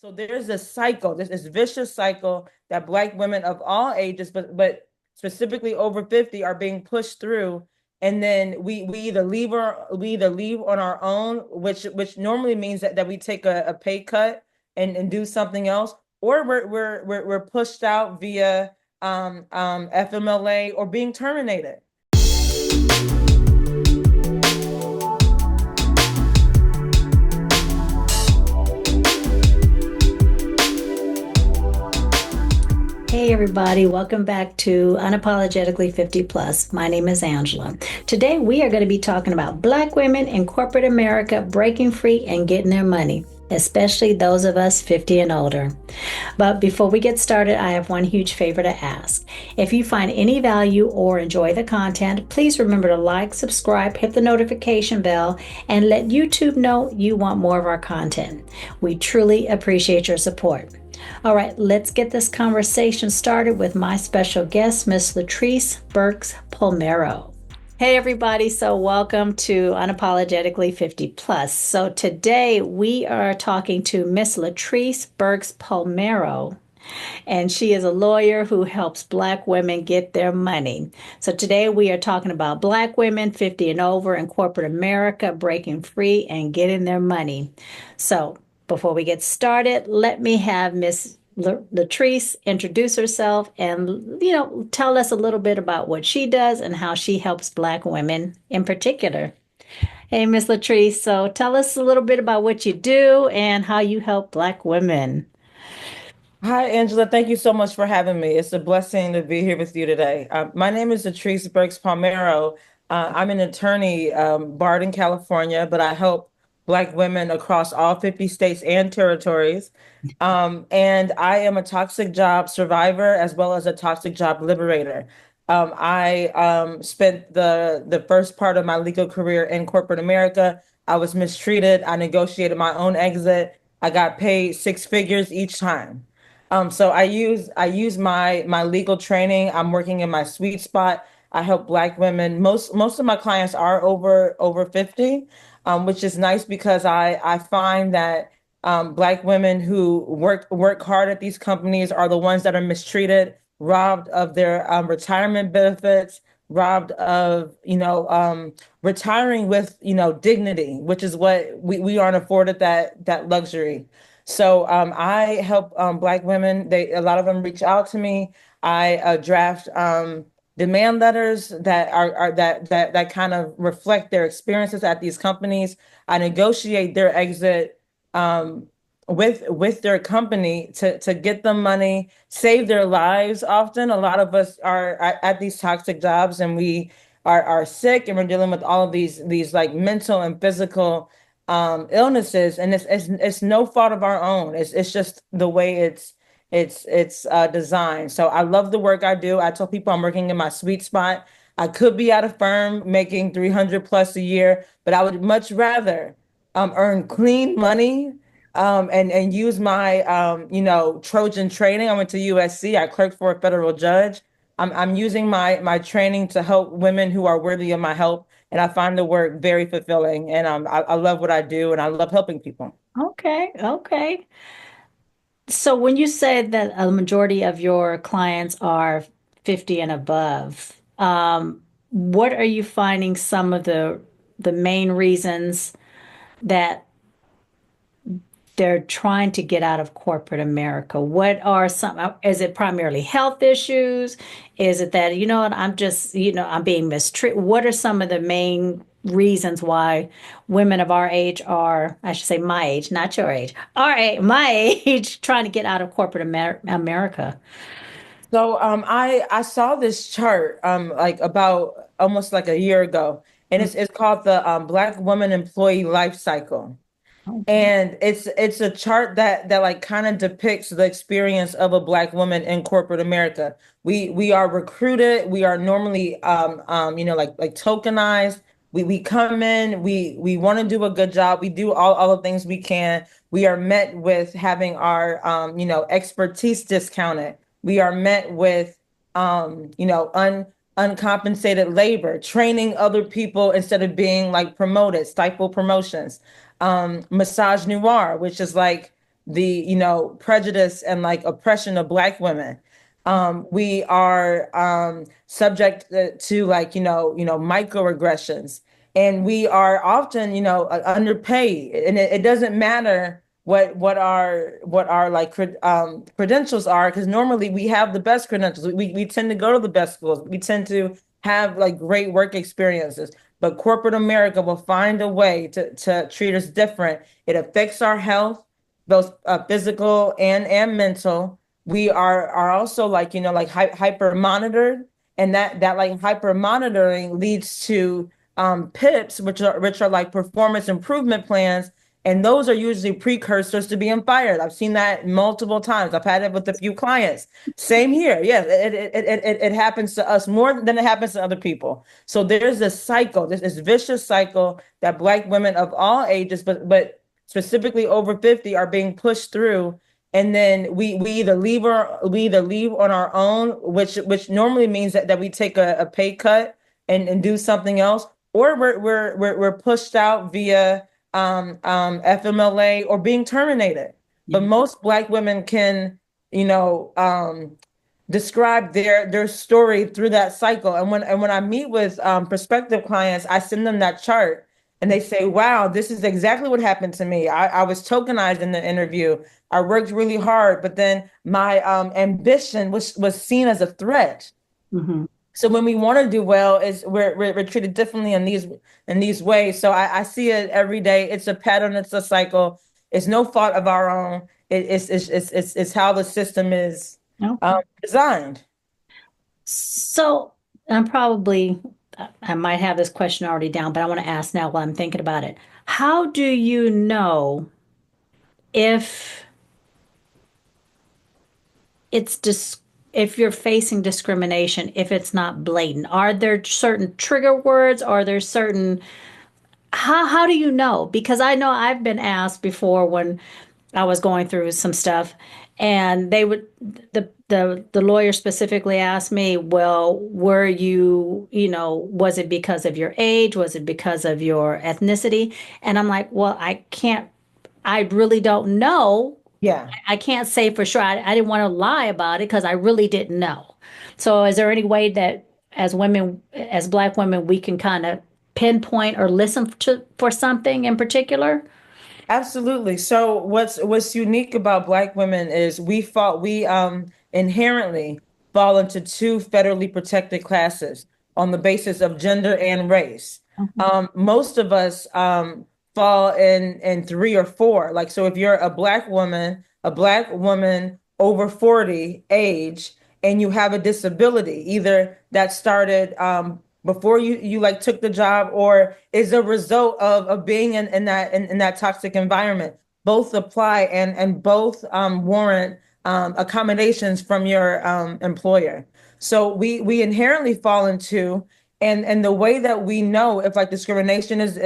So there's a cycle, this vicious cycle that Black women of all ages, but specifically over 50, are being pushed through. And then we either leave on our own, which normally means that we take a pay cut and do something else, or we're pushed out via FMLA or being terminated. Hey everybody, welcome back to Unapologetically 50 Plus. My name is Angela. Today we are going to be talking about Black women in corporate America breaking free and getting their money, especially those of us 50 and older. But before we get started, I have one huge favor to ask. If you find any value or enjoy the content, please remember to like, subscribe, hit the notification bell, and let YouTube know you want more of our content. We truly appreciate your support. All right, let's get this conversation started with my special guest, Miss Latrice Burks-Palmerio. Hey everybody, so welcome to Unapologetically 50 Plus. So today we are talking to Miss Latrice Burks-Palmerio, and she is a lawyer who helps Black women get their money. So today we are talking about Black women 50 and over in corporate America breaking free and getting their money. So before we get started, let me have Miss Latrice introduce herself and, tell us a little bit about what she does and how she helps Black women in particular. Hey, Miss Latrice, so tell us a little bit about what you do and how you help Black women. Hi, Angela. Thank you so much for having me. It's a blessing to be here with you today. My name is Latrice Burks-Palmerio. I'm an attorney, barred in California, but I help Black women across all 50 states and territories. And I am a toxic job survivor as well as a toxic job liberator. I spent the first part of my legal career in corporate America. I was mistreated. I negotiated my own exit. I got paid six figures each time. So I use my legal training. I'm working in my sweet spot. I help Black women. Most of my clients are over 50, which is nice because I find that Black women who work hard at these companies are the ones that are mistreated, robbed of their retirement benefits, robbed of retiring with dignity, which is what we aren't afforded that luxury. So I help Black women. A lot of them reach out to me. I draft demand letters that that kind of reflect their experiences at these companies. I negotiate their exit with their company to get them money, save their lives. Often, a lot of us are at these toxic jobs, and we are sick, and we're dealing with all of these like mental and physical illnesses, and it's no fault of our own. It's just the way it's designed. So I love the work I do. I tell people I'm working in my sweet spot. I could be at a firm making 300 plus a year, but I would much rather earn clean money and use my Trojan training. I went to USC. I clerked for a federal judge. I'm using my training to help women who are worthy of my help, and I find the work very fulfilling. And I love what I do, and I love helping people. Okay, okay. So when you said that a majority of your clients are 50 and above, what are you finding some of the main reasons that they're trying to get out of corporate America? What are some, is it primarily health issues? Is it that, what, I'm just, I'm being mistreated? What are some of the main reasons why women of our age are, I should say my age, not your age, my age, trying to get out of corporate America? So I saw this chart like about almost like a year ago, and it's called the Black Woman Employee Life Cycle. Okay. And it's a chart that like kind of depicts the experience of a Black woman in corporate America. We are recruited. We are normally like tokenized. We come in. We want to do a good job. We do all the things we can. We are met with having our expertise discounted. We are met with uncompensated labor, training other people instead of being like promoted, stifle promotions, massage noir, which is like prejudice and like oppression of Black women. We are subject to like microaggressions, and we are often underpaid, and it doesn't matter what our like credentials are, because normally we have the best credentials. We tend to go to the best schools. We tend to have like great work experiences, but corporate America will find a way to treat us different. It affects our health, both physical and mental. We are also like like hyper monitored, and that like hyper monitoring leads to PIPs, which are like performance improvement plans, and those are usually precursors to being fired. I've seen that multiple times. I've had it with a few clients. Same here. Yes, it happens to us more than it happens to other people. So there's this cycle, this vicious cycle that Black women of all ages, but specifically over 50, are being pushed through. And then we either leave on our own, which normally means that we take a pay cut and do something else, or we're pushed out via FMLA or being terminated. But Yeah. most Black women can, you know, describe their story through that cycle. And when I meet with prospective clients, I send them that chart, and they say, "Wow, this is exactly what happened to me. I was tokenized in the interview. I worked really hard, but then my ambition was seen as a threat." Hmm. So when we want to do well, is we're treated differently in these ways. So I see it every day. It's a pattern. It's a cycle. It's no fault of our own. It's how the system is Okay. designed. So I'm probably, I might have this question already down, but I want to ask now while I'm thinking about it. How do you know if it's dis if you're facing discrimination, if it's not blatant? Are there certain trigger words? Are there certain how do you know? Because I know I've been asked before when I was going through some stuff, and they would the lawyer specifically asked me, well, were you, was it because of your age? Was it because of your ethnicity? And I'm like, well, I really don't know. Yeah. I can't say for sure. I didn't want to lie about it because I really didn't know. So is there any way that as women, as Black women, we can kind of pinpoint or listen for something in particular? Absolutely. So what's unique about Black women is we inherently fall into two federally protected classes on the basis of gender and race. Okay. Most of us fall in three or four. Like, so if you're a Black woman over 40 age, and you have a disability, either that started before you like took the job, or is a result of being in that toxic environment. Both apply, and both warrant accommodations from your employer. So we inherently fall into, and the way that we know if like discrimination is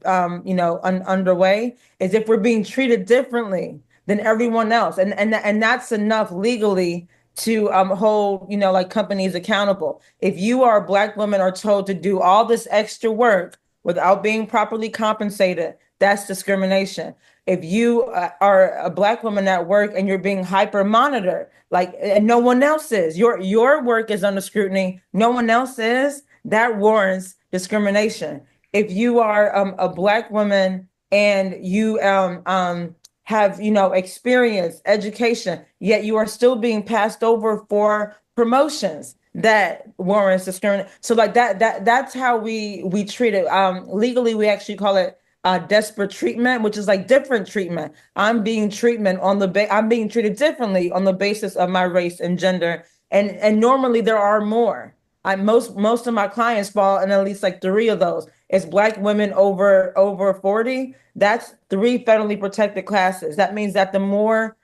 underway, is if we're being treated differently than everyone else, and that's enough legally to hold like companies accountable. If you are a Black woman are told to do all this extra work without being properly compensated, that's discrimination. If you are a Black woman at work and you're being hyper monitored, like, and no one else is, your work is under scrutiny, no one else is, that warrants discrimination. If you are a Black woman and you have experience, education, yet you are still being passed over for promotions, that warrants discrimination. So like that's how we treat it. Legally, we actually call it desperate treatment, which is like different treatment. I'm being treated differently on the basis of my race and gender, and normally there are more. Most of my clients fall in at least like three of those. It's Black women over 40. That's three federally protected classes. That means that the more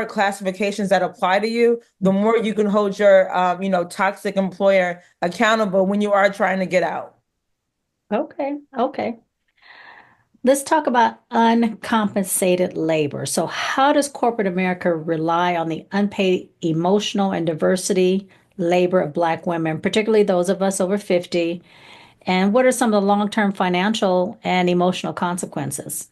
classifications that apply to you, the more you can hold your toxic employer accountable when you are trying to get out. Okay, okay. Let's talk about uncompensated labor. So, how does corporate America rely on the unpaid emotional and diversity labor of Black women, particularly those of us over 50? And what are some of the long-term financial and emotional consequences?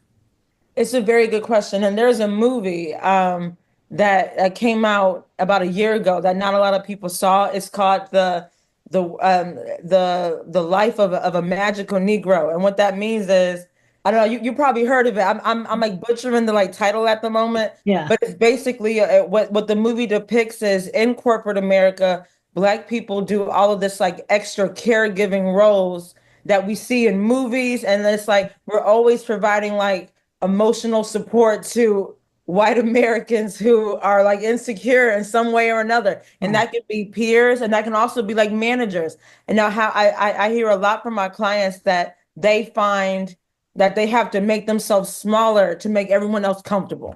It's a very good question. And there's a movie that came out about a year ago that not a lot of people saw. It's called the Life of a Magical Negro. And what that means is, I don't know, you probably heard of it. I'm like butchering the like title at the moment, Yeah. but it's basically what the movie depicts is in corporate America, Black people do all of this like extra caregiving roles that we see in movies, and it's like we're always providing like emotional support to white Americans who are like insecure in some way or another. And Right. that can be peers, and that can also be like managers. And now how I hear a lot from my clients that they find that they have to make themselves smaller to make everyone else comfortable.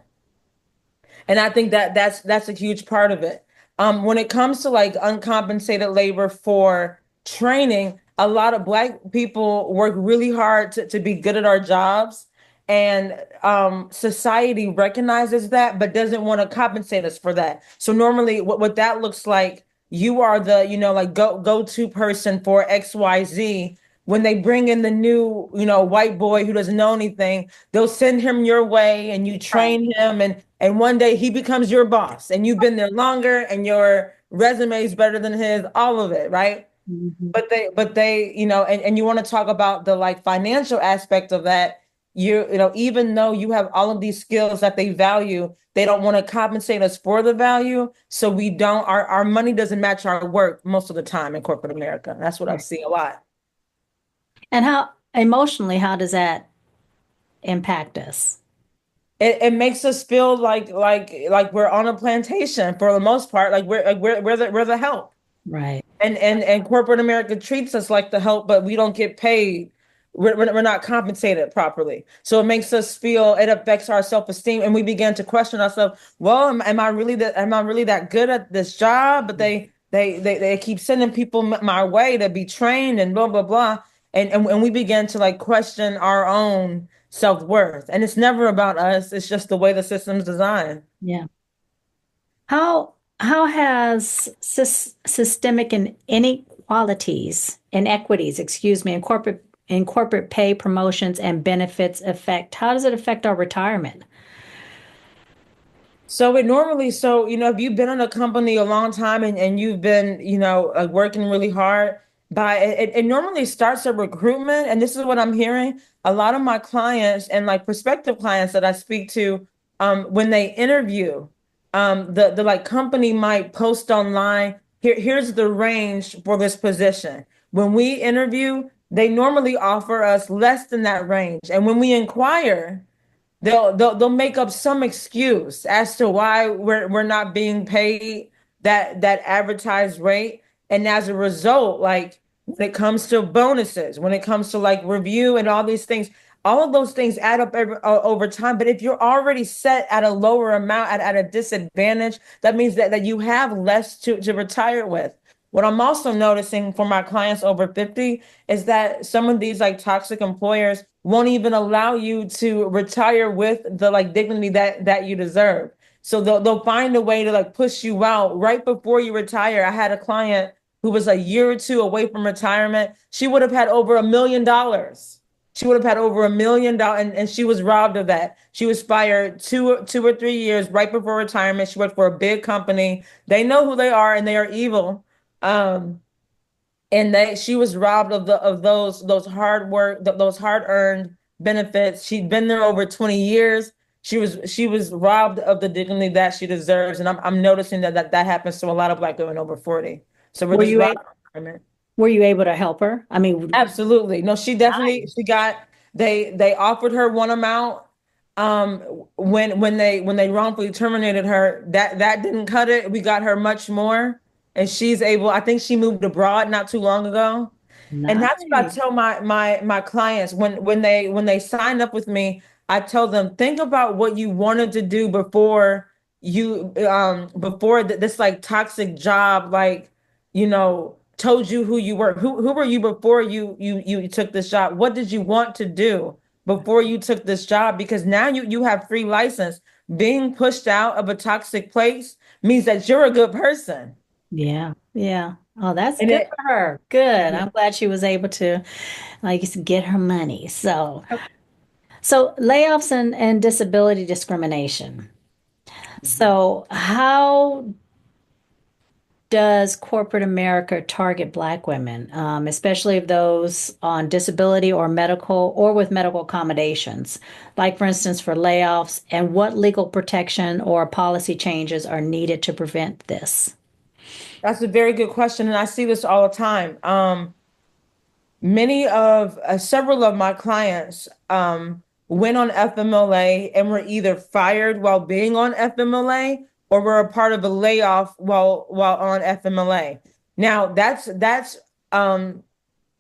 And I think that that's a huge part of it. When it comes to like uncompensated labor for training, a lot of Black people work really hard to be good at our jobs. And society recognizes that, but doesn't want to compensate us for that. So normally what that looks like, you are the, like go-to person for XYZ. When they bring in the new, white boy who doesn't know anything, they'll send him your way and you Right. train him, and one day he becomes your boss and you've been there longer and your resume is better than his, all of it, right? Mhm. But they, and you want to talk about the like financial aspect of that. Even though you have all of these skills that they value, they don't want to compensate us for the value. So we don't, our money doesn't match our work most of the time in corporate America. That's what I've Right. seen a lot. And how emotionally, how does that impact us? It makes us feel like we're on a plantation for the most part. Like we're the help. Right. And corporate America treats us like the help, but we don't get paid. We're not compensated properly. So it makes us feel, it affects our self-esteem, and we begin to question ourselves. Well, am I really that good at this job? But they keep sending people my way to be trained and blah blah blah. And we begin to like question our own self-worth. And it's never about us. It's just the way the system's designed. Yeah. How has systemic inequities, excuse me, in corporate pay, promotions, and benefits affect? How does it affect our retirement? So it normally, so, if you've been in a company a long time and you've been, working really hard, it normally starts at recruitment. And this is what I'm hearing. A lot of my clients and like prospective clients that I speak to, when they interview, the like company might post online, here's the range for this position. When we interview, they normally offer us less than that range. And when we inquire, they'll make up some excuse as to why we're not being paid that advertised rate. And as a result, like when it comes to bonuses, when it comes to like review and all these things, all of those things add up over time. But if you're already set at a lower amount, at a disadvantage, that means that you have less to retire with. What I'm also noticing for my clients over 50 is that some of these like toxic employers won't even allow you to retire with the like dignity that you deserve. So they'll find a way to like push you out right before you retire. I had a client who was a year or two away from retirement. She would have had over $1 million. She would have had over $1 million, and she was robbed of that. She was fired two or 3 years right before retirement. She worked for a big company. They know who they are, and they are evil. Um, and she was robbed of those hard work, those hard earned benefits. She'd been there over 20 years. She was robbed of the dignity that she deserves, and I'm noticing that happens to a lot of Black women over 40. So we're Were just you robbed. able, were you able to help her? I mean, Absolutely. No, she definitely, she got, they offered her one amount. Um, when they wrongfully terminated her, that didn't cut it. We got her much more. And she's able, I think she moved abroad not too long ago. And that's what I nice. tell my clients when they sign up with me. I tell them, think about what you wanted to do before this like toxic job, like, told you who you were. Who were you before you took this job? What did you want to do before you took this job? Because now you have free license. Being pushed out of a toxic place means that you're a good person. Yeah, yeah. Oh, that's And good it for her. Good. I'm glad she was able to, like you said, get her money. So, So layoffs and disability discrimination. So how does corporate America target Black women, especially of those on disability or medical or with medical accommodations, like for instance for layoffs, and what legal protection or policy changes are needed to prevent this? That's a very good question, and I see this all the time. Many of several of my clients went on FMLA and were either fired while being on FMLA or were a part of a layoff while on FMLA. Now that's um,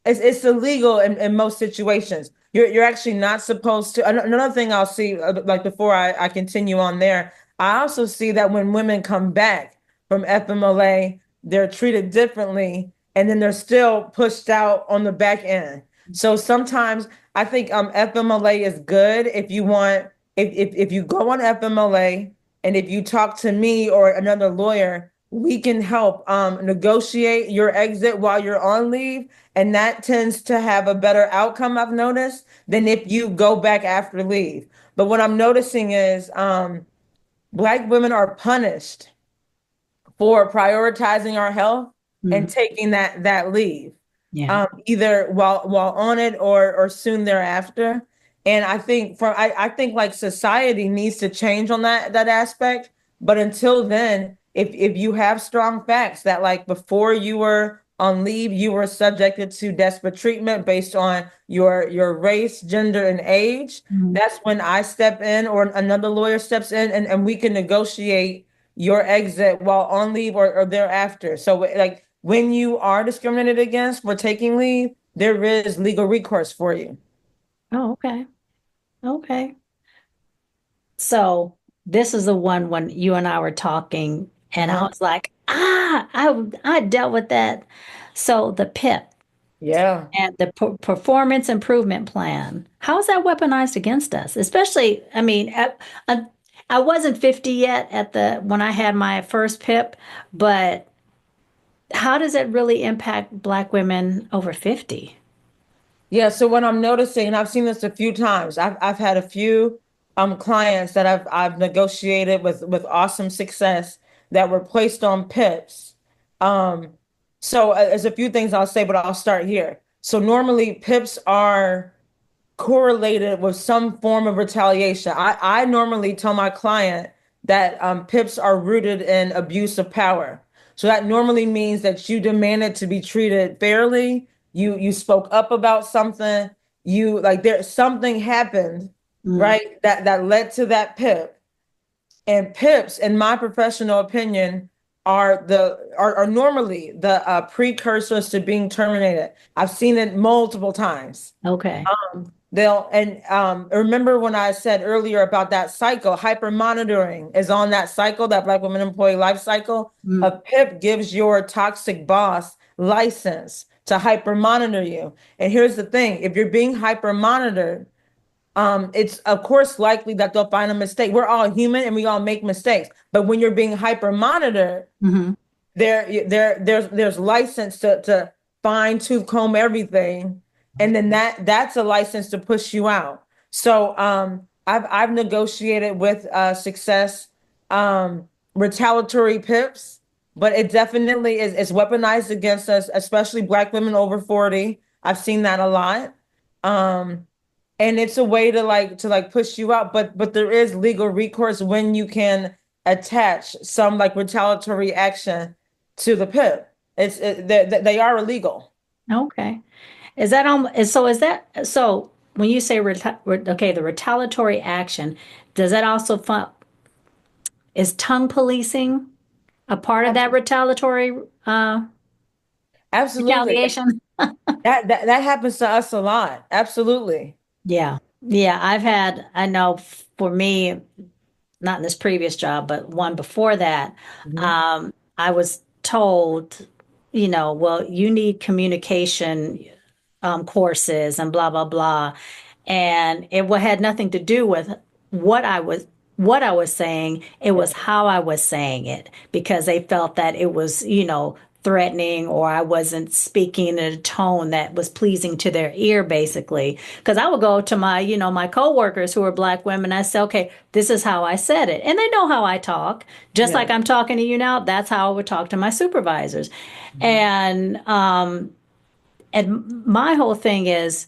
it's illegal in most situations. You're actually not supposed to. Another thing I'll see, like before I continue on there, I also see that when women come back from FMLA, they're treated differently, and then they're still pushed out on the back end. So sometimes I think FMLA is good if you want if you go on FMLA and if you talk to me or another lawyer, we can help negotiate your exit while you're on leave, and that tends to have a better outcome, I've noticed, than if you go back after leave. But what I'm noticing is Black women are punished for prioritizing our health and Mm, taking that leave, yeah. either while on it or soon thereafter. And I think like society needs to change on that aspect. But until then, if you have strong facts that like before you were on leave, you were subjected to desperate treatment based on your race, gender, and age, Mhm. that's when I step in or another lawyer steps in and we can negotiate your exit while on leave or thereafter. So like when you are discriminated against for taking leave, there is legal recourse for you. Oh, okay. Okay. So this is the one when you and I were talking, and I Uh-huh. was like, I dealt with that. So the PIP Yeah. and the performance improvement plan, how is that weaponized against us? Especially, I mean, I wasn't 50 yet at the when I had my first PIP, but how does it really impact Black women over 50? Yeah, so what I'm noticing, and I've seen this a few times, I've had a few clients that I've negotiated with awesome success that were placed on PIPs. Um, so there's a few things I'll say, but I'll start here. So normally PIPs are correlated with some form of retaliation. I normally tell my client that PIPs are rooted in abuse of power. So that normally means that you demanded to be treated fairly. You spoke up about something. You like there something happened, Mm, right? That led to that PIP. And PIPs, in my professional opinion, are normally the precursors to being terminated. I've seen it multiple times. okay. They'll and remember when I said earlier about that cycle, hyper monitoring is on that cycle, that Black women employee life cycle. A Mm, PIP gives your toxic boss license to hyper monitor you. And here's the thing, if you're being hyper monitored, it's of course likely that they'll find a mistake. We're all human and we all make mistakes. But when you're being hyper monitored, hmm. there's license to fine tooth comb everything, and then that's a license to push you out. So I've negotiated with success retaliatory pips, but it definitely is weaponized against us, especially Black women over 40. I've seen that a lot. Um, and it's a way to like push you out, but there is legal recourse when you can attach some like retaliatory action to the PIP. They are illegal. Okay. Is that so? Is that so? When you say okay, the retaliatory action, does that also is tongue policing a part of that retaliatory Absolutely. retaliation? That happens to us a lot. Absolutely. Yeah, yeah. I know for me, not in this previous job, but one before that, Mhm. I was told, well, you need communication courses and blah blah blah, and it had nothing to do with what I was what I was saying. It Yeah. was how I was saying it because they felt that it was, threatening or I wasn't speaking in a tone that was pleasing to their ear, basically. Because I would go to my, my coworkers who are Black women. I say, okay, this is how I said it. And they know how I talk. Just like Yeah. I'm talking to you now, that's how I would talk to my supervisors. Mhm. And my whole thing is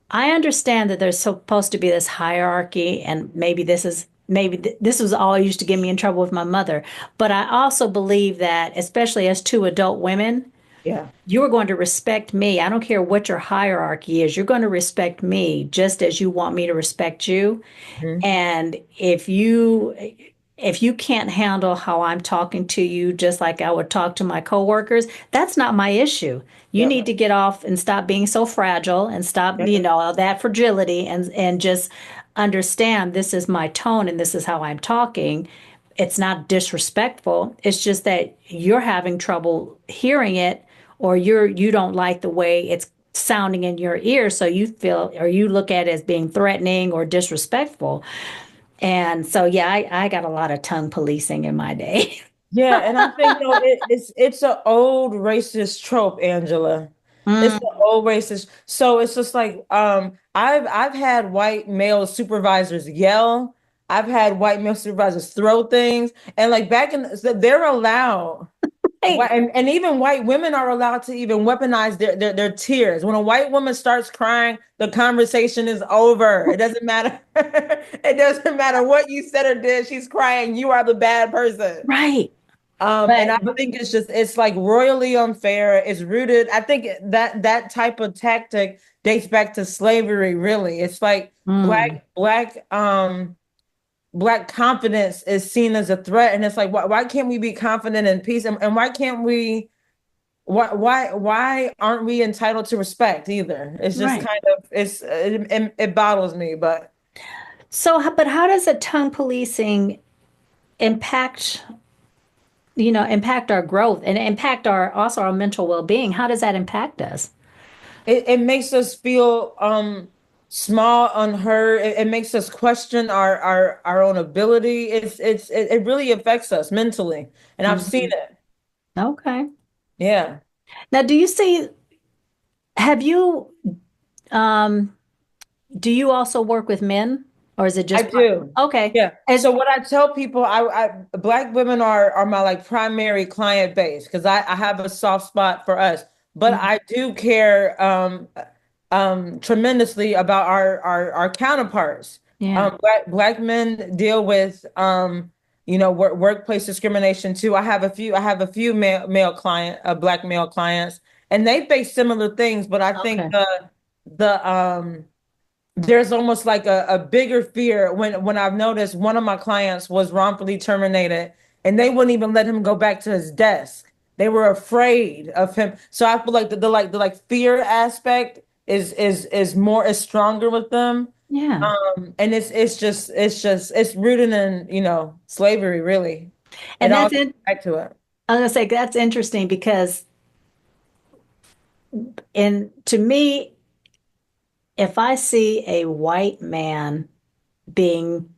I understand that there's supposed to be this hierarchy, and this was all used to get me in trouble with my mother. But I also believe that, especially as two adult women, Yeah. you are going to respect me. I don't care what your hierarchy is. You're going to respect me just as you want me to respect you. Mhm. And if you can't handle how I'm talking to you just like I would talk to my coworkers, that's not my issue. You need Yep. to get off and stop being so fragile and stop, Yep. that fragility and just understand this is my tone and this is how I'm talking. It's not disrespectful. It's just that you're having trouble hearing it or you don't like the way it's sounding in your ear, so you feel or you look at it as being threatening or disrespectful. And so, yeah, I got a lot of tongue policing in my day. Yeah, and I think it's an old racist trope, Angela. It's Mm, the old racist. So it's just like I've had white male supervisors yell. I've had white male supervisors throw things, and like back in so they're allowed. hey, And even white women are allowed to even weaponize their tears. When a white woman starts crying, the conversation is over. It doesn't matter. It doesn't matter what you said or did. She's crying. You are the bad person. right. And I But think it's like royally unfair. It's rooted. I think that type of tactic dates back to slavery, really. It's like mm, black confidence is seen as a threat. And it's like, why can't we be confident in peace? And why can't we why aren't we entitled to respect either? It's just right. kind of it bothers me, but But how does the tongue policing impact, impact our growth and impact our mental well-being? How does that impact us? it makes us feel small, unheard. It makes us question our own ability. It really affects us mentally, and I've seen Mhm. it. Okay. Yeah, Now, have you, um, do you also work with men or is it I just do. okay? Yeah. As So what I tell people, Black women are my like primary client base because I have a soft spot for us, but mm, I do care tremendously about our counterparts. yeah, Black men deal with workplace discrimination too. I have a few black male clients, and they face similar things, but I think okay. the there's almost like a bigger fear when I've noticed one of my clients was wrongfully terminated and they wouldn't even let him go back to his desk. They were afraid of him. So I feel like the fear aspect is stronger with them. Yeah. And it's rooted in, slavery really. It And all that's goes it. back to it. I'm gonna say that's interesting because to me, if I see a white man being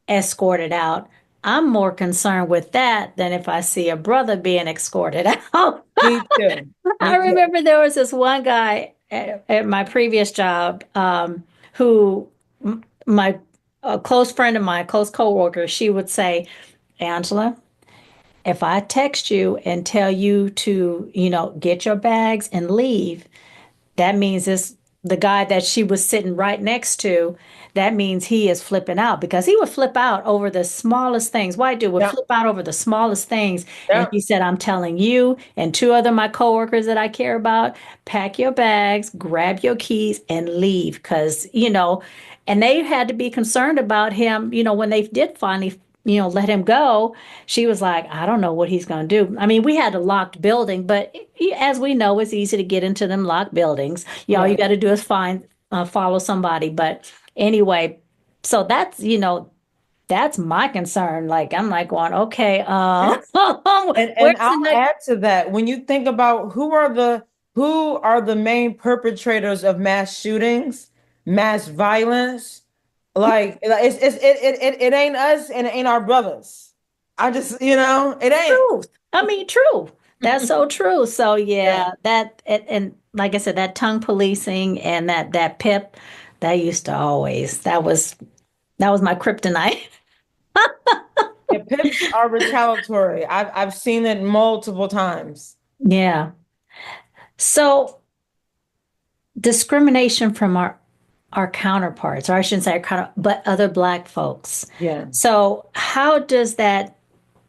escorted out, I'm more concerned with that than if I see a brother being escorted out. Me too. I Me too. remember there was this one guy at my previous job who my a close friend of mine, close coworker, she would say, Angela, if I text you and tell you to, get your bags and leave, that means this the guy that she was sitting right next to, that means he is flipping out because he would flip out over the smallest things. White dude would Yeah. flip out over the smallest things. And Yeah. he said, I'm telling you and two other my coworkers that I care about, pack your bags, grab your keys, and leave. Because, and they had to be concerned about him, when they did finally let him go. She was like, I don't know what he's going to do. I mean, we had a locked building, but as we know, it's easy to get into them locked buildings. All you Yeah. got to do is follow somebody. But anyway, so that's my concern. Like, I'm like going, okay, And where's the I'll next? add to that. When you think about who are the main perpetrators of mass shootings, mass violence, like it ain't us and it ain't our brothers. I just, it ain't. Truth. I mean, true. That's so true. So Yeah. yeah, that and like I said, that tongue policing and that pip, that used to always that was my kryptonite. Yeah, pips are retaliatory. I've seen it multiple times. Yeah. So discrimination from our counterparts, or I shouldn't say our counter, but other Black folks. Yeah. So how does that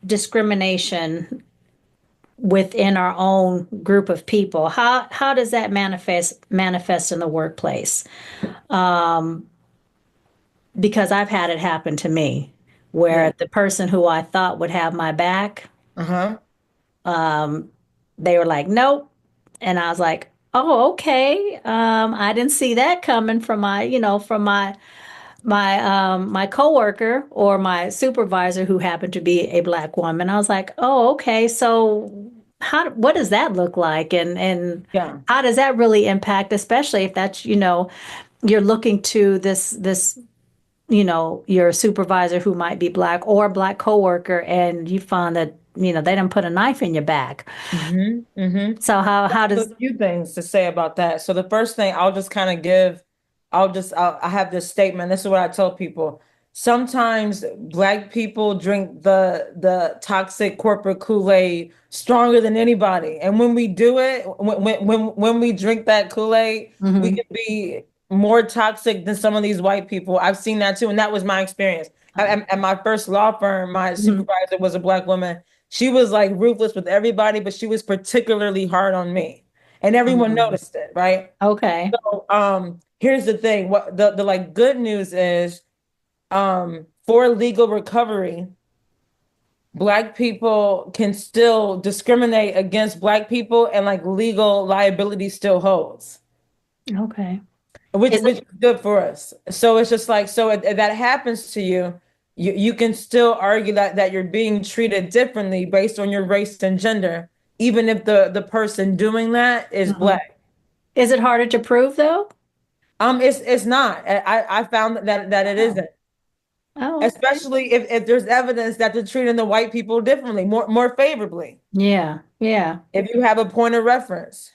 discrimination within our own group of people, how does that manifest in the workplace? Because I've had it happen to me Yeah. where the person who I thought would have my back, Uh-huh. they were like, nope. And I was like, oh, okay. I didn't see that coming from from my coworker or my supervisor who happened to be a Black woman. I was like, oh, okay. So what does that look like? And Yeah. how does that really impact, especially if that's, you're looking to this your supervisor who might be Black or a Black coworker, and you find that, they didn't put a knife in your back. Mm-hmm. So how A does, few things to say about that. So the first thing I'll just kind of give, I have this statement. This is what I tell people. Sometimes Black people drink the toxic corporate Kool-Aid stronger than anybody. And when we do it, when we drink that Kool-Aid, we Mhm. can be more toxic than some of these white people. I've seen that too, and that was my experience. At my first law firm, my Mhm. supervisor was a Black woman. She was like ruthless with everybody, but she was particularly hard on me. And everyone Mhm. noticed it, right? Okay. So here's the thing. What the like good news is for legal recovery, Black people can still discriminate against Black people and like legal liability still holds, Okay. which Is it which is good for us. So it's just like so if that happens to you, you can still argue that you're being treated differently based on your race and gender, even if the person doing that is Mhm. Black. Is it harder to prove though? It's not. I found that it Oh. isn't, Oh, okay. especially if there's evidence that they're treating the white people differently, more favorably. Yeah. Yeah. If you have a point of reference,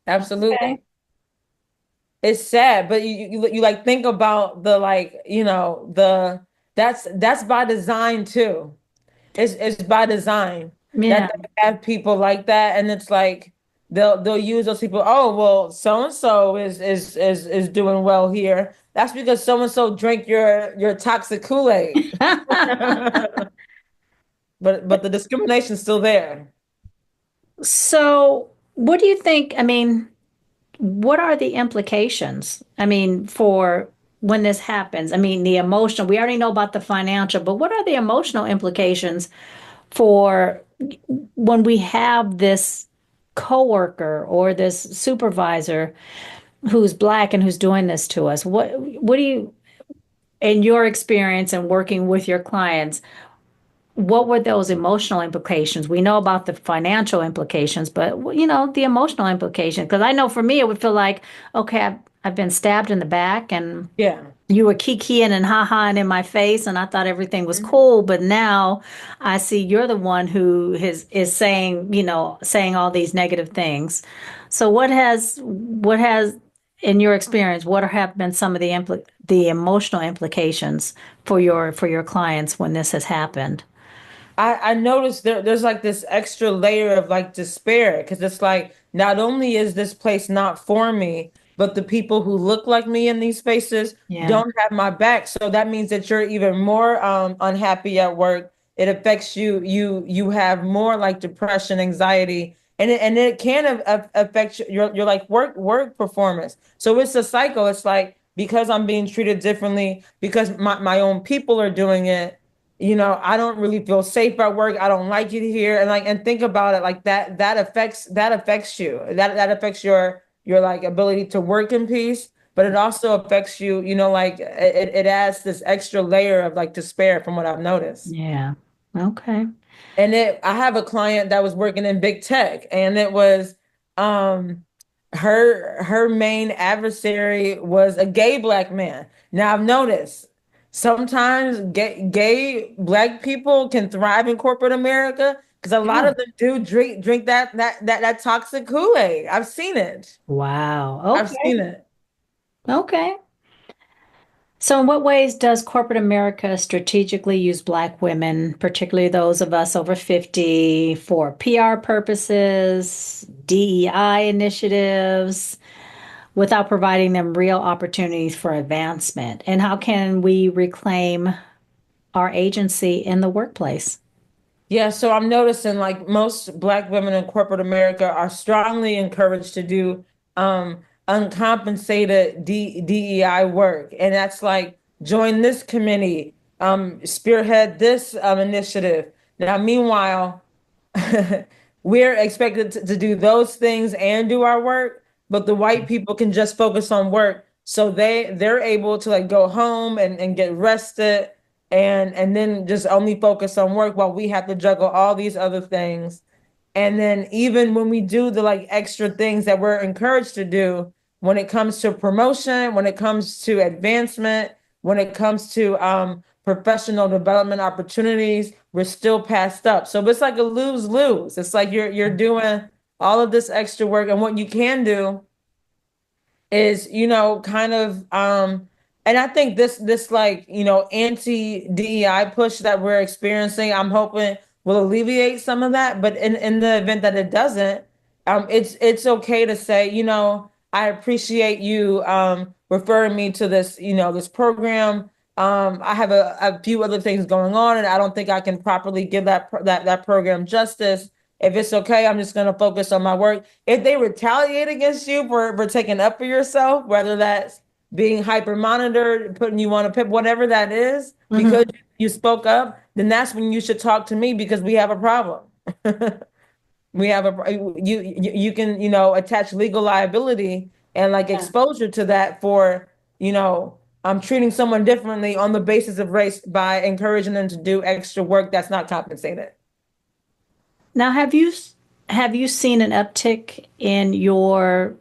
absolutely. Okay. It's sad, but you like think about the like, the that's by design too. It's by design that Yeah. they have people like that, and it's like they'll use those people. Oh, well, so and so is doing well here. That's because so and so drank your toxic Kool-Aid. But the discrimination's still there. So, what do you think? I mean, what are the implications? I mean, for when this happens? I mean, the emotional, we already know about the financial, but what are the emotional implications for when we have this coworker or this supervisor who's Black and who's doing this to us? What do you, in your experience and working with your clients, what were those emotional implications? We know about the financial implications, but the emotional implications. Because I know for me, it would feel like, okay, I've been stabbed in the back, and Yeah. you were kikiing and ha-haing in my face, and I thought everything was cool. But now I see you're the one who is saying, saying all these negative things. So what has in your experience, what have been some of the emotional implications for your clients when this has happened? I noticed there's like this extra layer of like despair because it's like not only is this place not for me, but the people who look like me in these spaces Yeah. don't have my back. So that means that you're even more unhappy at work. It affects you. You have more like depression, anxiety, and it can affect your like work performance. So it's a cycle. It's like because I'm being treated differently, because my own people are doing it, I don't really feel safe at work. I don't like it here. And think about it like that affects you. That affects your like ability to work in peace, but it also affects you, like it adds this extra layer of like despair from what I've noticed. Yeah. Okay. And I have a client that was working in big tech, and it was um her main adversary was a gay Black man. Now I've noticed sometimes gay Black people can thrive in corporate America because a lot Yeah. of them do drink that toxic Kool-Aid. I've seen it. Wow. I've Okay. seen it. Okay. So, in what ways does corporate America strategically use Black women, particularly those of us over 50, for PR purposes, DEI initiatives, without providing them real opportunities for advancement? And how can we reclaim our agency in the workplace? Yeah, so I'm noticing like most Black women in corporate America are strongly encouraged to do uncompensated DEI work. And that's like join this committee, spearhead this initiative. Now, meanwhile, we're expected to do those things and do our work, but the white people can just focus on work. So they're able to like go home and get rested and then just only focus on work while we have to juggle all these other things. And then even when we do the like extra things that we're encouraged to do, when it comes to promotion, when it comes to advancement, when it comes to professional development opportunities, we're still passed up. So it's like a lose-lose. It's like you're doing all of this extra work, and what you can do is, kind of and I think this like, anti-DEI push that we're experiencing, I'm hoping will alleviate some of that. But in the event that it doesn't, it's okay to say, I appreciate you referring me to this, this program. I have a few other things going on, and I don't think I can properly give that program justice. If it's okay, I'm just going to focus on my work. If they retaliate against you for taking up for yourself, whether that's being hyper monitored, putting you on a pip, whatever that is, because Mhm. you spoke up, then that's when you should talk to me because we have a problem. We have you can, attach legal liability and like Yeah. exposure to that for, I'm treating someone differently on the basis of race by encouraging them to do extra work that's not compensated. Now, have you seen an uptick in your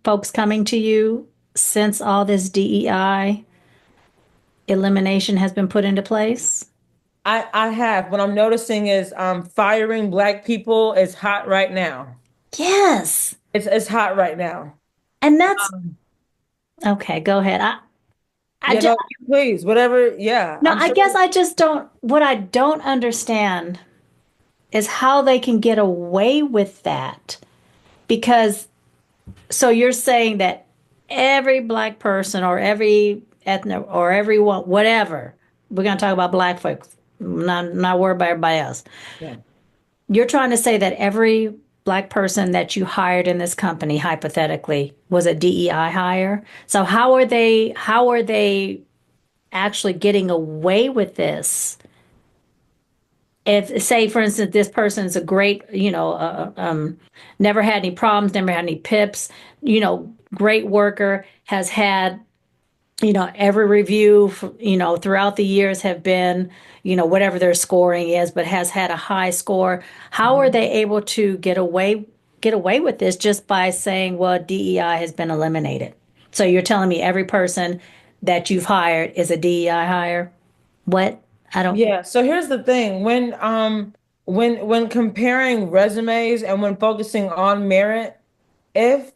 folks coming to you since all this DEI elimination has been put into place? I have. What I'm noticing is firing Black people is hot right now. Yes. It's hot right now. And that's okay, go ahead. I You just know, please, whatever. Yeah, no, I'm I sure. guess I just don't what I don't understand is how they can get away with that. Because so you're saying that every Black person or every ethnic or everyone, whatever, we're going to talk about Black folks, not worry about everybody else. Yeah. You're trying to say that every Black person that you hired in this company, hypothetically, was a DEI hire. So how are they actually getting away with this? If, say, for instance, this person is a great, never had any problems, never had any pips, great worker, has had, every review, throughout the years have been, whatever their scoring is, but has had a high score. How are Mhm. they able to get away with this just by saying, well, DEI has been eliminated? So you're telling me every person that you've hired is a DEI hire? What? I don't. Yeah. So here's the thing. When comparing resumes and when focusing on merit, if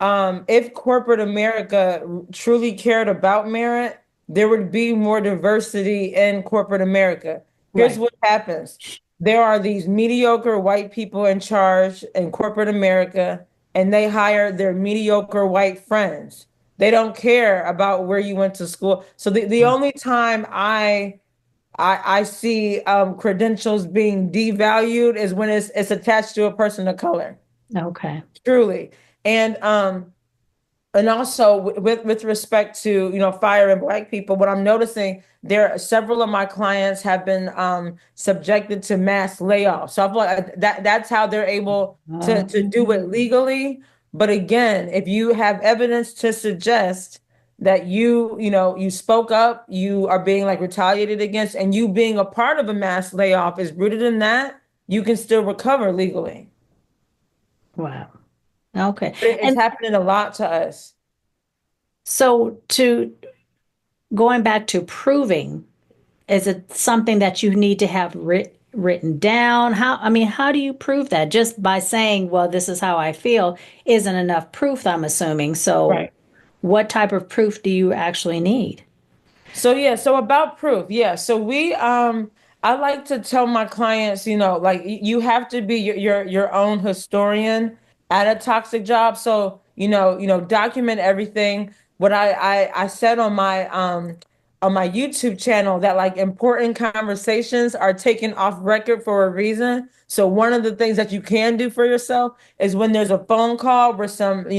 if corporate America truly cared about merit, there would be more diversity in corporate America. Here's Right. what happens. There are these mediocre white people in charge in corporate America, and they hire their mediocre white friends. They don't care about where you went to school. So the only time I see credentials being devalued is when it's attached to a person of color, Okay. truly. And also with respect to, firing Black people, what I'm noticing, there are several of my clients have been subjected to mass layoffs. So I feel like that's how they're able to do it legally. But again, if you have evidence to suggest that you spoke up, you are being like retaliated against, and you being a part of a mass layoff is rooted in that, you can still recover legally. Wow. Okay. But it's And happening a lot to us. so to going back to proving, is it something that you need to have written down? I mean, how do you prove that? Just by saying, well, this is how I feel isn't enough proof, I'm assuming. So, Right. what type of proof do you actually need? So yeah, so about proof, yeah. So I like to tell my clients, like you have to be your own historian at a toxic job. So, document everything. What I said on my YouTube channel that like important conversations are taken off record for a reason. So one of the things that you can do for yourself is when there's a phone call where some,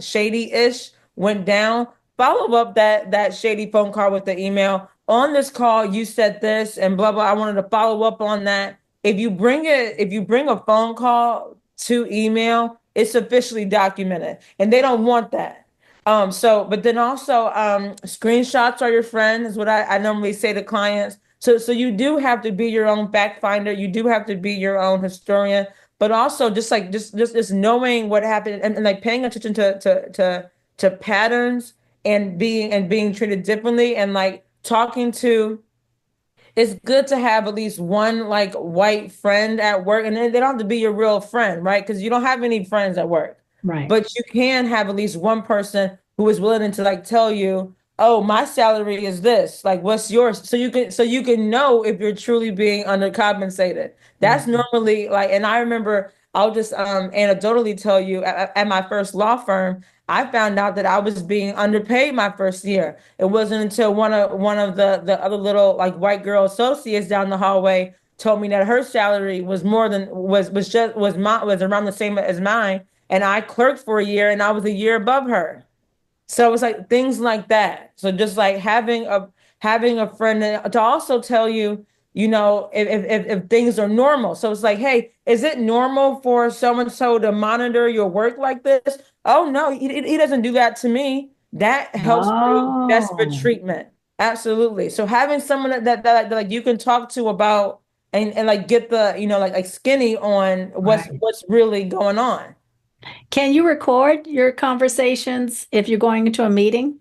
shady-ish went down, follow up that shady phone call with the email. On this call, you said this and blah blah. I wanted to follow up on that. If you bring a phone call to email, it's officially documented, and they don't want that. But then also, screenshots are your friend, is what I normally say to clients. So you do have to be your own fact finder. You do have to be your own historian, but also just knowing what happened, and like paying attention to patterns and being treated differently, and like talking to, it's good to have at least one like white friend at work, and then they don't have to be your real friend, right? Because you don't have any friends at work, Right. but you can have at least one person who is willing to like tell you, oh, my salary is this, like what's yours, so you can know if you're truly being undercompensated. That's Mhm. normally like, and I remember, I'll just anecdotally tell you, at my first law firm, I found out that I was being underpaid my first year. It wasn't until one of the other little like white girl associates down the hallway told me that her salary was more than was just was around the same as mine, and I clerked for a year and I was a year above her. So it's like things like that. So just like having a friend to also tell you, if things are normal. So it's like, hey, is it normal for so and so to monitor your work like this? Oh no, he doesn't do that to me. That helps prove desperate Oh, treatment. Absolutely. So having someone that like you can talk to about, and like get the, like skinny on right. what's really going on. Can you record your conversations if you're going into a meeting?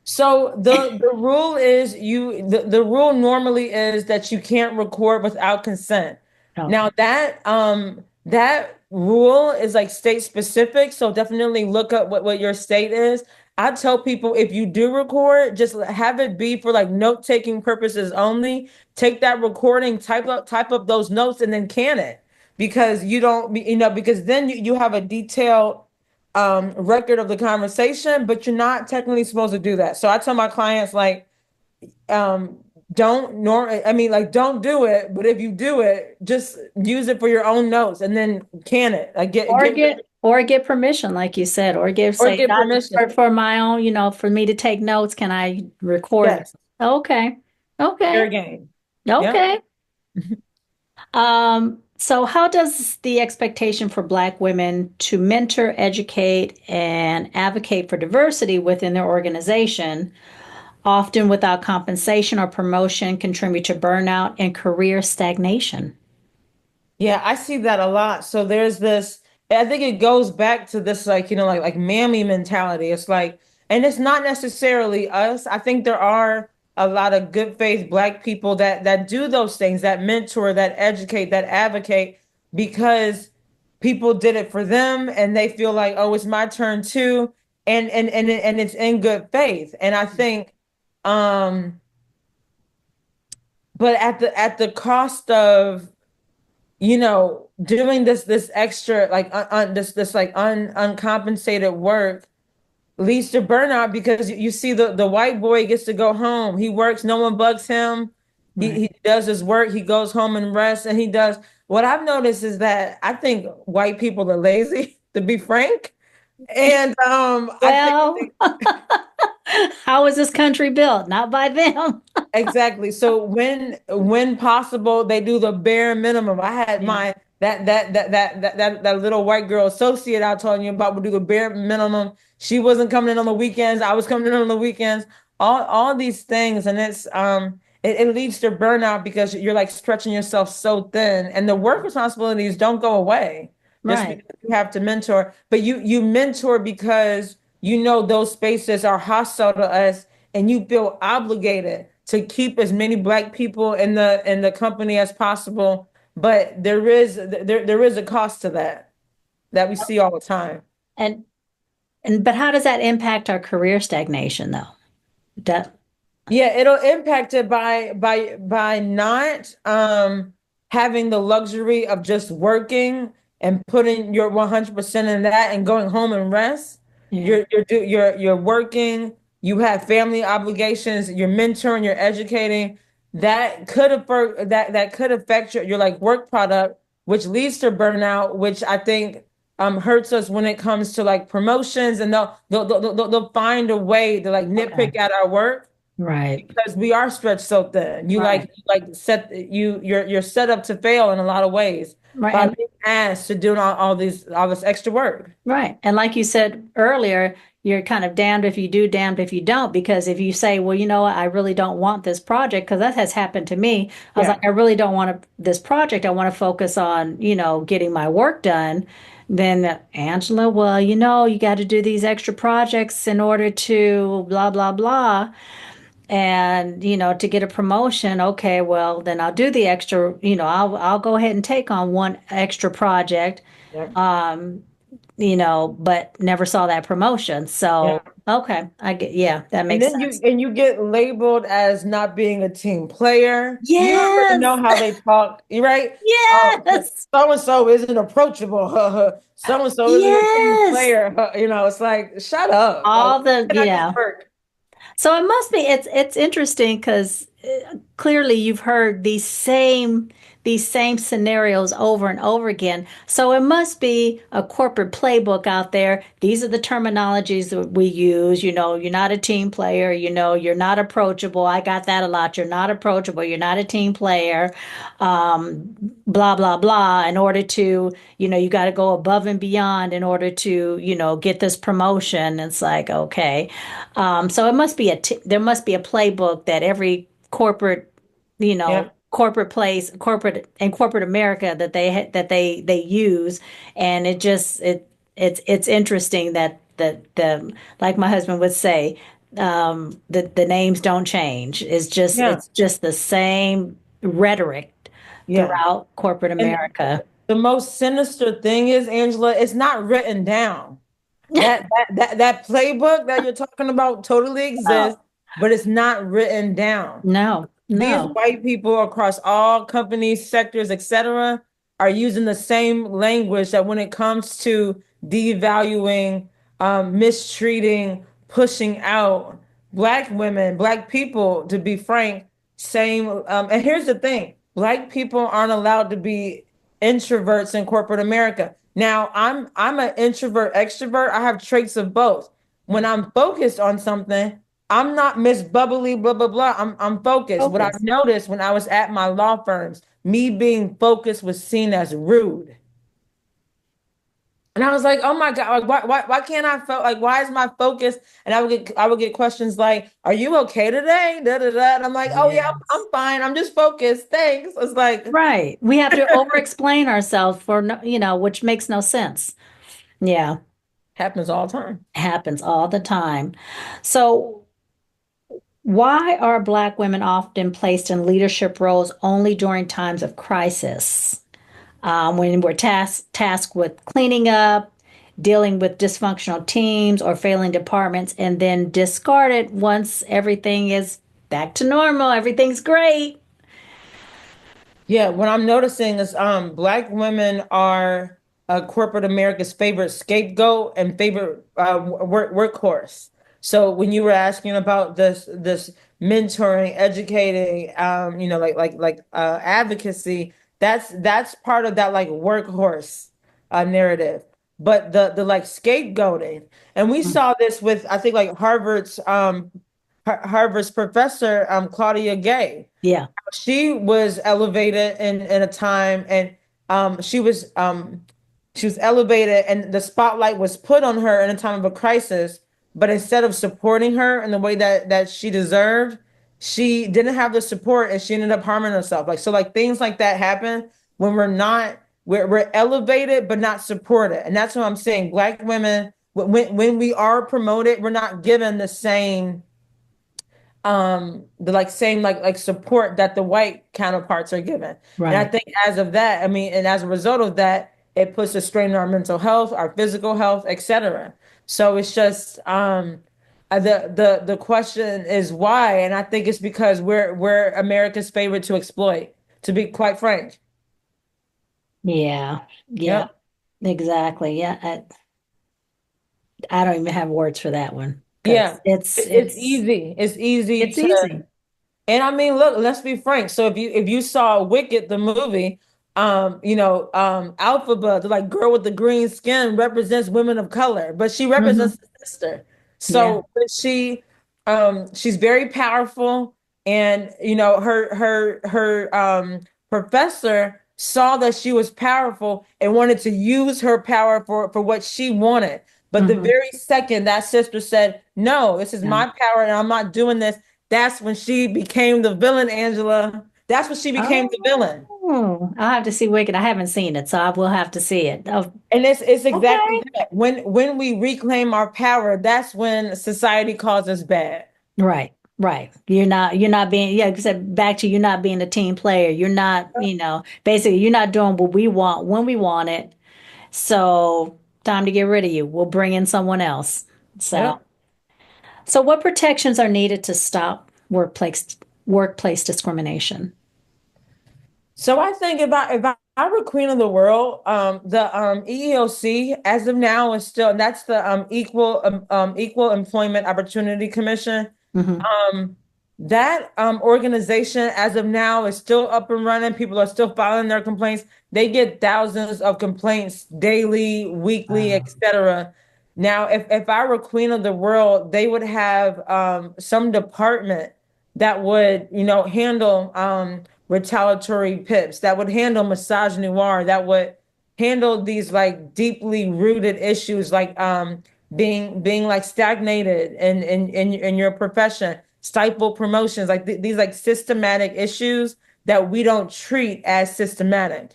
So the rule is the rule normally is that you can't record without consent. Okay. Now that rule is like state specific, so definitely look up what your state is. I tell people, if you do record, just have it be for like note-taking purposes only. Take that recording, type up those notes, and then can it, because you don't, because then you have a detailed record of the conversation, but you're not technically supposed to do that. So I tell my clients like, um don't do it, but if you do it, just use it for your own notes and then can it. Like Or get permission, like you said, or give or say get not permission. for my own, for me to take notes, can I record this? Yes, Okay. fair Okay. game. Yep. Okay. So how does the expectation for Black women to mentor, educate, and advocate for diversity within their organization, often without compensation or promotion, contribute to burnout and career stagnation? Yeah, I see that a lot. So there's this, I think it goes back to this, like, like mammy mentality. It's like, and it's not necessarily us. I think there are a lot of good faith Black people that do those things, that mentor, that educate, that advocate, because people did it for them and they feel like, oh, it's my turn too. And it's in good faith. And I think, um, but at the cost of, doing this extra, like this like uncompensated work, leads to burnout, because you see the white boy gets to go home. He works, no one bugs him. Right. He does his work, he goes home and rests, and he does. What I've noticed is that I think white people are lazy, to be frank. And I think Well, how is this country built? Not by them. exactly. So when possible, they do the bare minimum. I had Yeah. my that little white girl associate I told you about would do the bare minimum. She wasn't coming in on the weekends. I was coming in on the weekends. All these things, and it leads to burnout, because you're like stretching yourself so thin, and the work responsibilities don't go away just Right. because you have to mentor. But you mentor because those spaces are hostile to us, and you feel obligated to keep as many Black people in the company as possible. But there is a cost to that we see all the time. And but how does that impact our career stagnation though? That Yeah, it'll impact it by not having the luxury of just working and putting your 100% in that and going home and rest. yeah, You're working, you have family obligations, you're mentoring, you're educating. That could affect your like work product, which leads to burnout, which I think hurts us when it comes to like promotions, and they'll find a way to like okay. nitpick at our work Right. because we are stretched so thin. Right. You're set up to fail in a lot of ways Right. by And being asked to do all this extra work. right. And like you said earlier, you're kind of damned if you do, damned if you don't, because if you say, well, you know what, I really don't want this project, because that has happened to me. I was like, Yeah, I really don't want this project. I want to focus on, getting my work done. Then Angela, well, you got to do these extra projects in order to blah, blah, blah. And, to get a promotion, okay, well, then I'll do the extra, I'll go ahead and take on one extra project, yeah, but never saw that promotion. yeah. So, okay, yeah, that And makes then sense. you get labeled as not being a team player. You already Yes, know how they talk, right? yes, So and so isn't approachable. So and so isn't a team yes. player. It's like shut up. Like, All the, can I just work? So it must be it's interesting because clearly you've heard these same scenarios over and over again. So it must be a corporate playbook out there. These are the terminologies that we use. You're not a team player. You're not approachable. I got that a lot. You're not approachable. You're not a team player. Blah blah blah. In order to, you got to go above and beyond in order to, get this promotion. It's like okay. So it must be there must be a playbook that every corporate, Yeah, corporate place, corporate in corporate America that they use, and it's interesting that the like my husband would say, the names don't change. yeah, It's just the same rhetoric yeah. throughout corporate And America. the most sinister thing is, Angela, it's not written down. That playbook that you're talking about totally Oh, exists, but it's not written down. no, These no. white people across all companies, sectors, etc., are using the same language that when it comes to devaluing, mistreating, pushing out Black women, Black people, to be frank, same. And here's the thing: Black people aren't allowed to be introverts in corporate America. Now, I'm an introvert extrovert. I have traits of both. When I'm focused on something, I'm not Miss Bubbly, blah, blah, blah. I'm focused. What I've Focus. noticed when I was at my law firms, me being focused was seen as rude. And I was like, oh my God, like why can't I felt like why is my focus? And I would get questions like, are you okay today? Da, da, da. And I'm like, oh yeah, I'm Yes. fine. I'm just focused. Thanks. It's like Right. We have to over explain ourselves for no, which makes no sense. Yeah, happens all the time. happens all the time. So, why are Black women often placed in leadership roles only during times of crisis? When we're tasked with cleaning up, dealing with dysfunctional teams or failing departments, and then discarded once everything is back to normal, everything's great. Yeah, what I'm noticing is Black women are corporate America's favorite scapegoat and favorite workhorse. So when you were asking about this mentoring, educating, advocacy, that's part of that like workhorse narrative. But the like scapegoating, and we Mm. saw this with I think like Harvard's professor Claudia Gay. Yeah. She was elevated in a time, and she was elevated and the spotlight was put on her in a time of a crisis, but instead of supporting her in the way that she deserved, she didn't have the support and she ended up harming herself. Like so like things like that happen when we're elevated but not supported. And that's what I'm saying. Black women, when we are promoted, we're not given the same the like same like support that the white counterparts are given. And I Right. think as of that, I mean, and as a result of that, it puts a strain on our mental health, our physical health, etc. So it's just the question is why, and I think it's because we're America's favorite to exploit, to be quite frank. Yeah. Yeah. Yep. Exactly. Yeah. I don't even have words for that one Yeah. because it's It's it's easy. It's easy it's to. easy. And I mean, look, let's be frank. So if you saw Wicked, the movie, Alphaba, the like girl with the green skin represents women of color, but she represents Hmm. the sister. Yeah. So but she's very powerful, and her professor saw that she was powerful and wanted to use her power for what she wanted. But the Hmm. very second that sister said, "No, this is Yeah. my power, and I'm not doing this," that's when she became the villain, Angela. That's when she became the villain. Oh, I'll have to see Wicked. I haven't seen it, so I will have to see it. Oh, And it's exactly okay. that. When we reclaim our power, that's when society calls us bad. Right, right. You're not being, yeah, like I said, back to you're not being a team player. You're not, basically you're not doing what we want when we want it. So time to get rid of you. We'll bring in someone else. So, Yep. so what protections are needed to stop workplace discrimination? So I think if I were queen of the world, the EEOC as of now is still that's the Equal Employment Opportunity Commission. Hmm. Um, that organization, as of now, is still up and running. People are still filing their complaints. They get thousands of complaints daily, weekly, etc. Now, if I were queen of the world, they would have some department that would, handle retaliatory pips, that would handle misogynoir, that would handle these like deeply rooted issues like being like stagnated in your profession, stifle promotions, like these like systematic issues that we don't treat as systematic.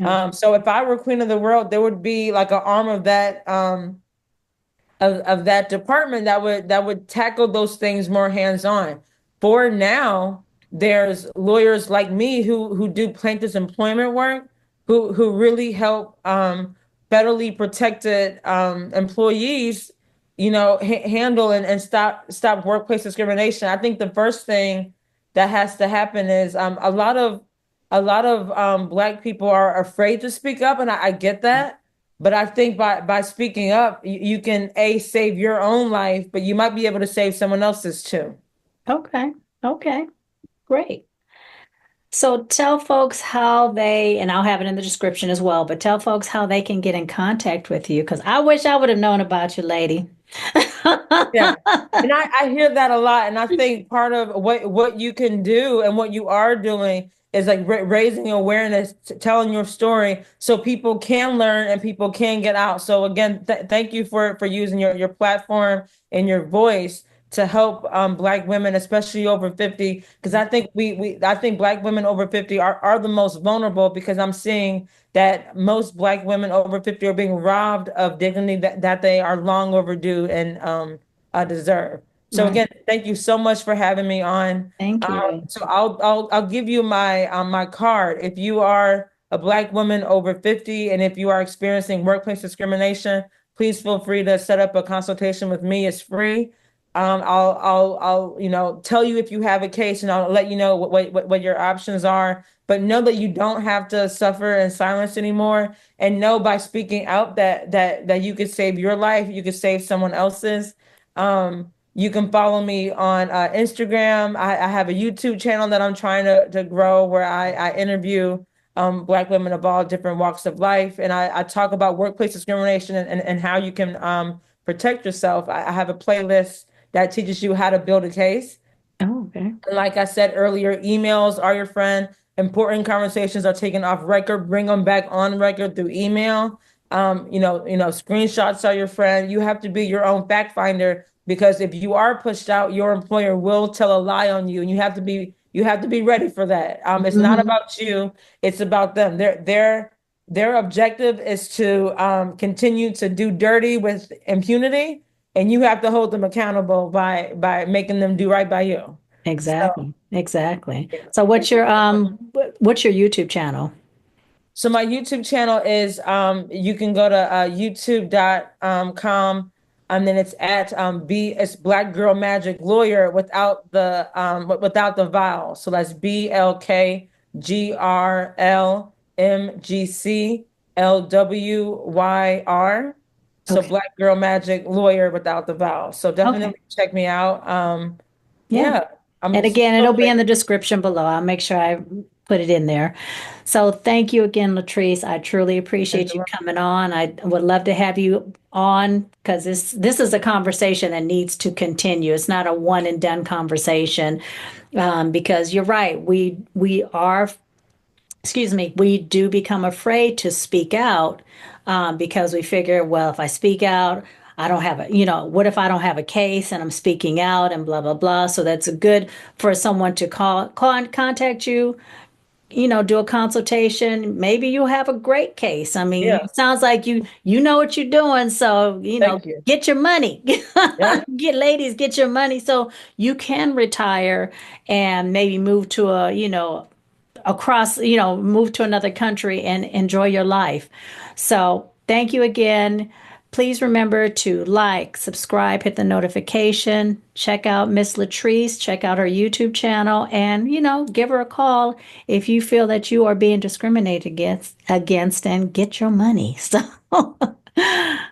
Oh, So if I were queen of the world, there would be like an arm of that department that would tackle those things more hands-on. For now, there's lawyers like me who do plaintiff's employment work, who really help federally protected employees, handle and stop workplace discrimination. I think the first thing that has to happen is a lot of Black people are afraid to speak up, and I get that. But I think by speaking up, you can save your own life, but you might be able to save someone else's too. okay. Okay. Great. So tell folks how they, and I'll have it in the description as well, but tell folks how they can get in contact with you because I wish I would have known about you, lady. Yeah. And I hear that a lot. And I think part of what you can do and what you are doing is like raising awareness, telling your story so people can learn and people can get out. So again, thank you for using your platform and your voice to help Black women, especially over 50, because I think I think Black women over 50 are the most vulnerable because I'm seeing that most Black women over 50 are being robbed of dignity that they are long overdue and deserve. So Right. again, thank you so much for having me on. Thank you. So I'll give you my card. If you are a Black woman over 50 and if you are experiencing workplace discrimination, please feel free to set up a consultation with me. It's free. I'll tell you if you have a case, and I'll let you know what your options are. But know that you don't have to suffer in silence anymore, and know by speaking out that you could save your life, you could save someone else's. You can follow me on Instagram. I have a YouTube channel that I'm trying to grow where I interview Black women of all different walks of life, and I talk about workplace discrimination and how you can protect yourself. I have a playlist that teaches you how to build a case. Oh, okay. And like I said earlier, emails are your friend. Important conversations are taken off record. Bring them back on record through email. Screenshots are your friend. You have to be your own fact finder because if you are pushed out, your employer will tell a lie on you, and you have to be ready for that. It's not Hmm. about you; it's about them. Their objective is to continue to do dirty with impunity, and you have to hold them accountable by making them do right by you. Exactly. Exactly. Yeah. So what's your YouTube channel? So my YouTube channel is you can go to youtube.com and then it's at it's Black Girl Magic Lawyer without the vowel. So that's BLKGRLMGCLWYR. So Okay. Black Girl Magic Lawyer without the vowel. So Okay. definitely check me out. Yeah. Yeah, I'm And so again, it'll be in the grateful. description below. I'll make sure I put it in there. So thank you again, Latrice. I truly appreciate you Angela. coming on. I would love to have you on because this is a conversation that needs to continue. It's not a one and done conversation because you're right. We are, excuse me, we do become afraid to speak out because we figure, well, if I speak out, I don't have a, what if I don't have a case and I'm speaking out and blah, blah, blah. So that's good for someone to call and contact you, do a consultation. Maybe you'll have a great case. I mean, Yeah, it sounds like you know what you're doing. So, thank you. get your money. Yeah, Get your money so you can retire and maybe move to move to another country and enjoy your life. So, thank you again. Please remember to like, subscribe, hit the notification, check out Miss Latrice, check out her YouTube channel, and give her a call if you feel that you are being discriminated against and get your money. So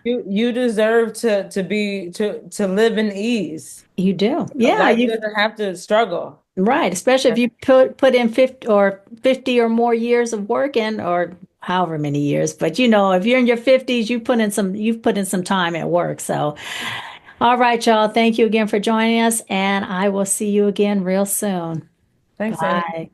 you deserve to live in ease. you do. Yeah, Life you doesn't have to struggle. right, especially if you put in 50 or more years of work in or however many years. But if you're in your 50s, you've put in some time at work. So, all right, y'all. Thank you again for joining us, and I will see you again real soon. Thanks, Angie. Bye.